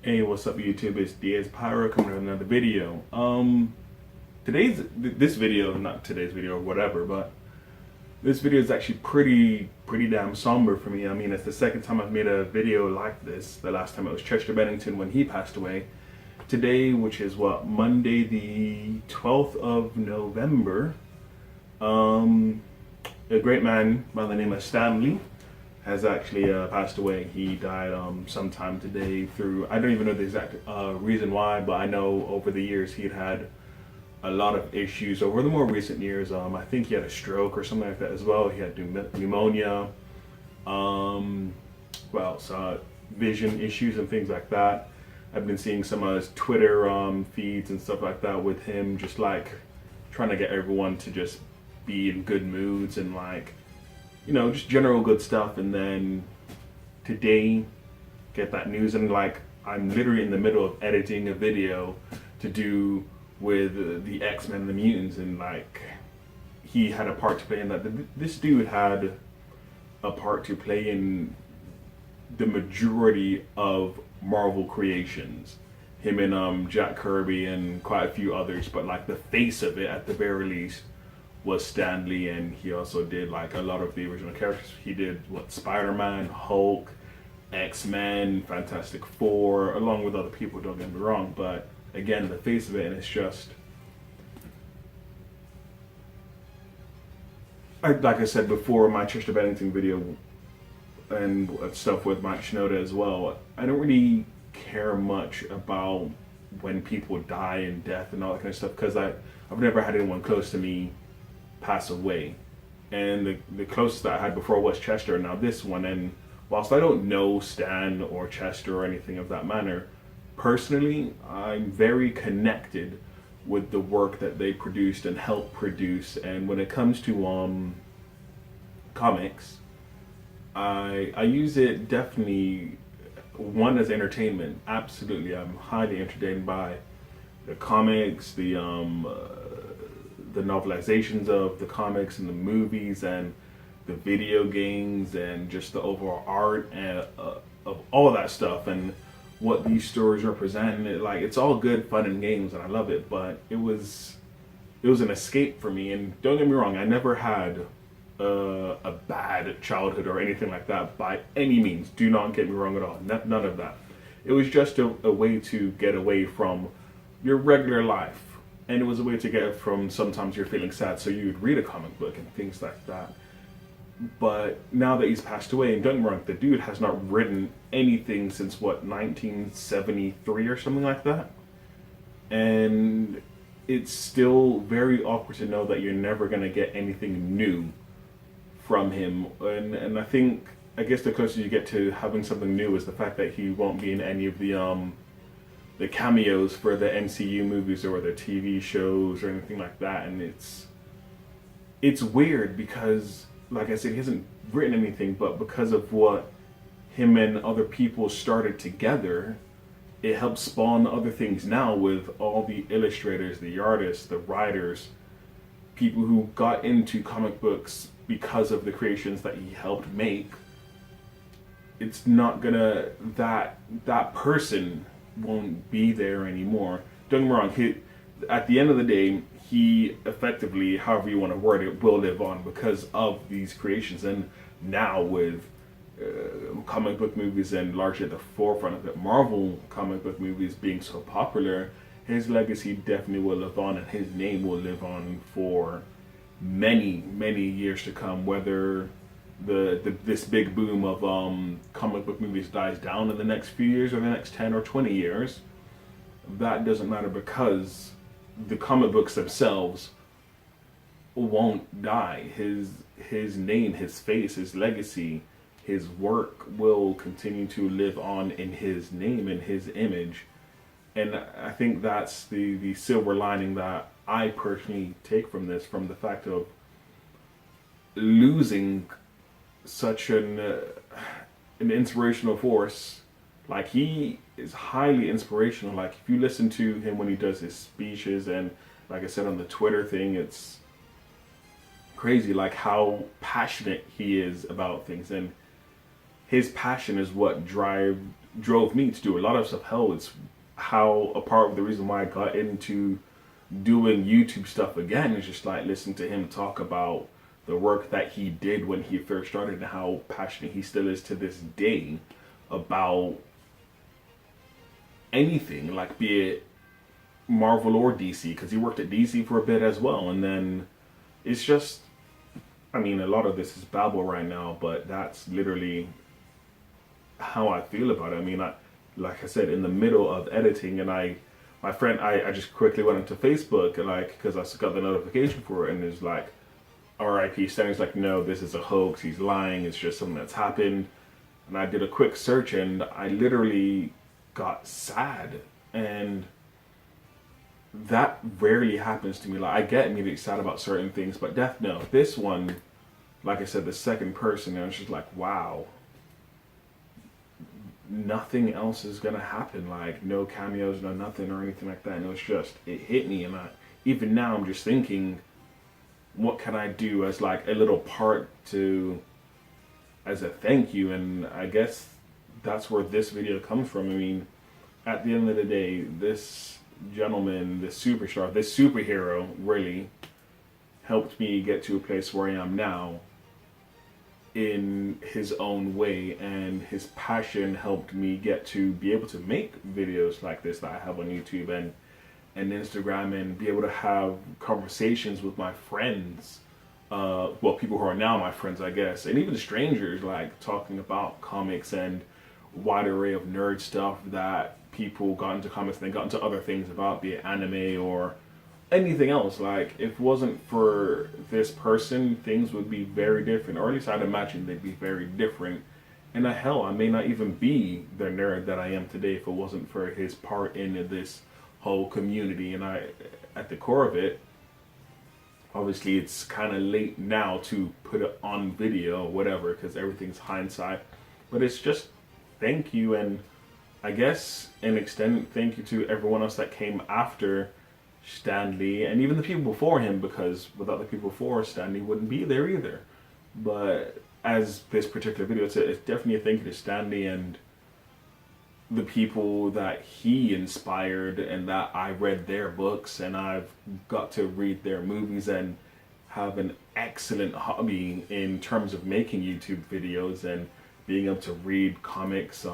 Hey, what's up YouTube? It's Pyro coming with another video. This video, not today's video or whatever, but this video is actually pretty damn somber for me. I mean, it's the second time I've made a video like this. The last time it was Chester Bennington when he passed away. Today, which is what, Monday the 12th of November, a great man by the name of Stanley has actually passed away. He died sometime today through, I don't even know the exact reason why, but I know over the years he'd had a lot of issues over the more recent years. I think he had a stroke or something like that as well. He had pneumonia, vision issues and things like that. I've been seeing some of his Twitter feeds and stuff like that with him just like trying to get everyone to just be in good moods and like, you know, just general good stuff. And then today get that news, and like I'm literally in the middle of editing a video to do with the X-Men and the mutants, and like he had a part to play in that. This dude had a part to play in the majority of Marvel creations, him and Jack Kirby and quite a few others, but like the face of it at the very least was Stan Lee. And he also did like a lot of the original characters. He did what, Spider-Man, Hulk, X-Men, Fantastic Four, along with other people, don't get me wrong, but again, the face of it. And it's just, like I said before, my Chester Bennington video and stuff with Mike Shinoda as well, I don't really care much about when people die and death and all that kind of stuff, because I've never had anyone close to me pass away. And the closest that I had before was Chester, now this one. And whilst I don't know Stan or Chester or anything of that manner, personally, I'm very connected with the work that they produced and helped produce. And when it comes to comics, I use it definitely, one, as entertainment. Absolutely, I'm highly entertained by the comics, the novelizations of the comics and the movies and the video games and just the overall art and of all of that stuff and what these stories represent. And it's all good fun and games, and I love it. But it was an escape for me. And don't get me wrong, I never had a bad childhood or anything like that by any means. Do not get me wrong at all. None of that. It was just a way to get away from your regular life. And it was a way to get from sometimes you're feeling sad, so you'd read a comic book and things like that. But now that he's passed away, and don't get me wrong, the dude has not written anything since what, 1973 or something like that. And it's still very awkward to know that you're never going to get anything new from him. And I think, I guess the closer you get to having something new is the fact that he won't be in any of the cameos for the MCU movies or the TV shows or anything like that. And it's weird because, like I said, he hasn't written anything, but because of what him and other people started together, it helps spawn other things now with all the illustrators, the artists, the writers, people who got into comic books because of the creations that he helped make. It's not gonna, that person won't be there anymore. Don't get me wrong, at the end of the day, he effectively, however you want to word it, will live on because of these creations. And now with comic book movies and largely at the forefront of it, Marvel comic book movies being so popular, his legacy definitely will live on, and his name will live on for many years to come. Whether this big boom of comic book movies dies down in the next few years or the next 10 or 20 years, that doesn't matter, because the comic books themselves won't die. His name, his face, his legacy, his work will continue to live on in his name and his image. And I think that's the silver lining that I personally take from this, from the fact of losing such an inspirational force. Like, he is highly inspirational. Like, if you listen to him when he does his speeches, and like I said on the Twitter thing, it's crazy like how passionate he is about things. And his passion is what drove me to do a lot of stuff. Hell, it's how a part of the reason why I got into doing YouTube stuff again is just like listening to him talk about the work that he did when he first started and how passionate he still is to this day about anything, like be it Marvel or DC, because he worked at DC for a bit as well. And then it's just, I mean, a lot of this is babble right now, but that's literally how I feel about it. I mean, like I said, in the middle of editing, and my friend, I just quickly went into Facebook and like, because I got the notification for it, and it's like, RIP Stanley's like, no, this is a hoax, he's lying, it's just something that's happened. And I did a quick search and I literally got sad. And that rarely happens to me. Like, I get immediately sad about certain things, but death, no. This one, like I said, the second person, and it's just like, wow, nothing else is gonna happen. Like, no cameos, no nothing or anything like that. And it was just, it hit me. And even now I'm just thinking, what can I do as like a little part to, as a thank you? And I guess that's where this video comes from. I mean, at the end of the day, this gentleman, this superstar, this superhero really helped me get to a place where I am now in his own way, and his passion helped me get to be able to make videos like this that I have on YouTube and Instagram, and be able to have conversations with my friends, well, people who are now my friends, I guess, and even strangers, like talking about comics and wide array of nerd stuff that people got into comics and they got into other things about, be it anime or anything else. Like, if it wasn't for this person, things would be very different, or at least I'd imagine they'd be very different. And hell, I may not even be the nerd that I am today if it wasn't for his part in this whole community. And I, at the core of it, obviously it's kind of late now to put it on video or whatever, because everything's hindsight, but it's just thank you. And I guess an extended thank you to everyone else that came after Stan Lee, and even the people before him, because without the people before, Stan Lee wouldn't be there either. But as this particular video, it's definitely a thank you to Stan Lee and the people that he inspired, and that I read their books and I've got to read their movies and have an excellent hobby in terms of making YouTube videos and being able to read comics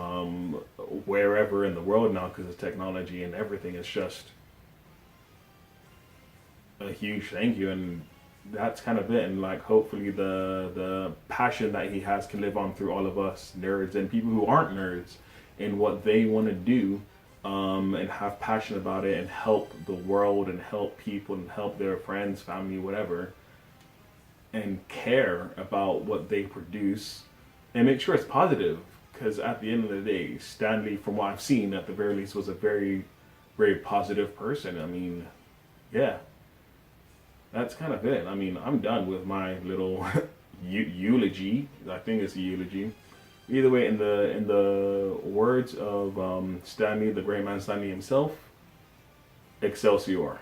wherever in the world now because of technology and everything. It's just a huge thank you. And that's kind of it. And like, hopefully the passion that he has can live on through all of us nerds and people who aren't nerds in what they want to do, and have passion about it and help the world and help people and help their friends, family, whatever, and care about what they produce and make sure it's positive. Because at the end of the day, Stan Lee, from what I've seen, at the very least, was a very, very positive person. I mean, yeah, that's kind of it. I mean, I'm done with my little eulogy. I think it's a eulogy. Either way, in the words of Stan Lee, the great man Stan Lee himself, Excelsior.